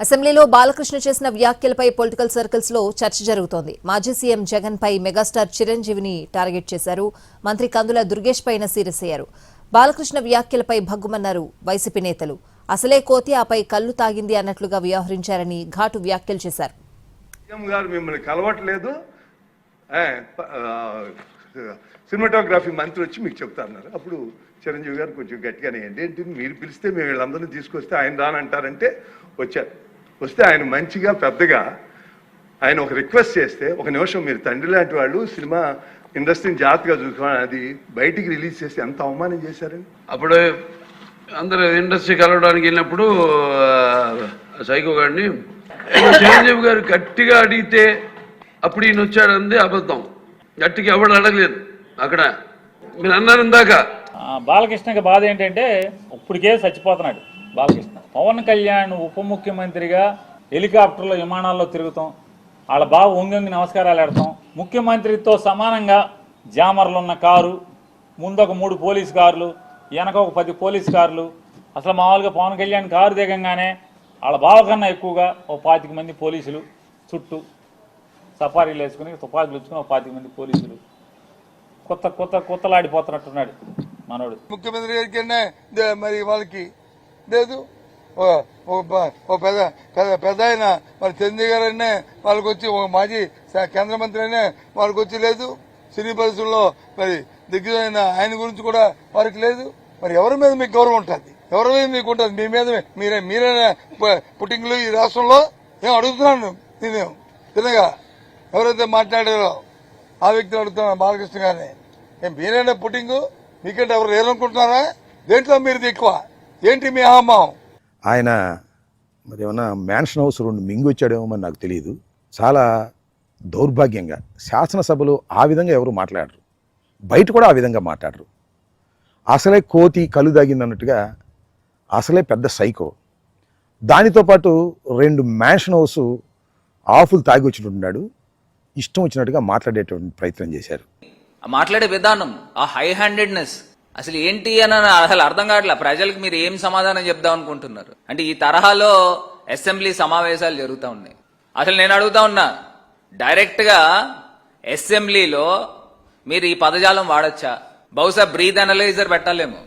అసెంబ్లీలో బాలకృష్ణ చేసిన వ్యాఖ్యలపై పొలిటికల్ సర్కిల్స్ లో చర్చ జరుగుతోంది. మాజీ సీఎం జగన్ పై మెగాస్టార్ చిరంజీవిని టార్గెట్ చేశారు. మంత్రి కందుల దుర్గేష్ పైన సీరియస్ అయ్యారు. బాలకృష్ణ వ్యాఖ్యలపై భగ్గుమన్నారు వైసీపీ నేతలు. అసలే కోతి ఆపై కళ్ళు తాగింది అన్నట్లుగా వ్యవహరించారని ఘాటు వ్యాఖ్యలు చేశారు. సినిమాటోగ్రఫీ మంత్రి వచ్చి మీకు చెప్తారన్నారు. అప్పుడు చిరంజీవి గారు కొంచెం గట్టిగానే ఏంటి మీరు పిలిస్తే మేము వీళ్ళందరినీ తీసుకొస్తే ఆయన రానంటారంటే వచ్చారు. వస్తే ఆయన మంచిగా పెద్దగా ఆయన ఒక రిక్వెస్ట్ చేస్తే, ఒక నిమిషం మీరు తండ్రి లాంటి వాళ్ళు సినిమా ఇండస్ట్రీని జాగ్రత్తగా చూసుకోవాలి, అది బయటికి రిలీజ్ చేస్తే ఎంత అవమానం చేశారని. అప్పుడు అందరూ ఇండస్ట్రీ కలవడానికి వెళ్ళినప్పుడు సైకో గారిని చిరంజీవి గారు గట్టిగా అడిగితే అప్పుడు ఈయన వచ్చాడంది అబద్ధం. గట్టిగా ఎవరు అడగలేదు. అక్కడ మీరు అన్నారు ఇందాక బాలకృష్ణకి బాధ ఏంటంటే ఇప్పటికే చచ్చిపోతున్నాడు బాలకృష్ణ. పవన్ కళ్యాణ్ ఉప ముఖ్యమంత్రిగా హెలికాప్టర్లో విమానాల్లో తిరుగుతాం, వాళ్ళ బావ ఒంగి నమస్కారాలు పెడతాం. ముఖ్యమంత్రితో సమానంగా జామర్లు ఉన్న కారు, ముందు ఒక 3 పోలీస్ కార్లు, వెనక ఒక 10 పోలీస్ కార్లు. అసలు మామూలుగా పవన్ కళ్యాణ్ కారు దిగంగానే వాళ్ళ బావ కన్నా ఎక్కువగా ఓ 25 మంది పోలీసులు చుట్టూ సఫారీలు వేసుకుని తుపాకులు ఇచ్చుకుని ఓ 25 మంది పోలీసులు. కొత్తలాడిపోతున్నట్టున్నాడు మనోడు. ముఖ్యమంత్రి గారికి మరి వాళ్ళకి లేదు, పెద్ద ఆయన మరి చంద్రబాబు గారు అయినా వాళ్ళకి వచ్చి, ఒక మాజీ కేంద్ర మంత్రి అయినా వాళ్ళకి వచ్చి లేదు. సినీ పరిస్థితుల్లో మరి దిగ్గజమైన ఆయన గురించి కూడా వారికి లేదు. మరి ఎవరి మీద మీకు గౌరవం ఉంటుంది? ఎవరి మీద మీకు ఉంటుంది? మీ మీద మీరైనా పుట్టింగ్లు ఈ రాష్ట్రంలో ఏం అడుగుతున్నాను నేనేం తినగా ఎవరైతే మాట్లాడారో ఆ వ్యక్తిని అడుగుతున్నాను బాలకృష్ణ గారిని. మీరైనా పుట్టింగు మీకంటే ఎవరు లేరనుకుంటున్నారా? దేంట్లో మీరు ఎక్కువ ఏంటి మీ అహమ్మాం? ఆయన మరి ఏమన్నా మ్యాన్షన్ హౌస్ 2 మింగొచ్చాడేమో మరి నాకు తెలియదు. చాలా దౌర్భాగ్యంగా శాసనసభలో ఆ విధంగా ఎవరు మాట్లాడరు, బయట కూడా ఆ విధంగా మాట్లాడరు. అసలే కోతి కళ్ళు దాగిందన్నట్టుగా అసలే పెద్ద సైకో. దానితో పాటు 2 మ్యాన్షన్ హౌస్ ఆఫులు తాగి వచ్చినట్టున్నాడు. ఇష్టం వచ్చినట్టుగా మాట్లాడేటువంటి ప్రయత్నం చేశారు. మాట్లాడే విధానం, ఆ హై హ్యాండెడ్నెస్ అసలు ఏంటి అని అసలు అర్థం కావట్లే ప్రజలకు. మీరు ఏం సమాధానం చెప్దాం అనుకుంటున్నారు? అంటే ఈ తరహాలో అసెంబ్లీ సమావేశాలు జరుగుతూ ఉన్నాయి. అసలు నేను అడుగుతా ఉన్నా, డైరెక్ట్ గా అసెంబ్లీలో మీరు ఈ పదజాలం వాడచ్చా? బహుశా బ్రీత్ అనలైజర్ పెట్టాలేమో.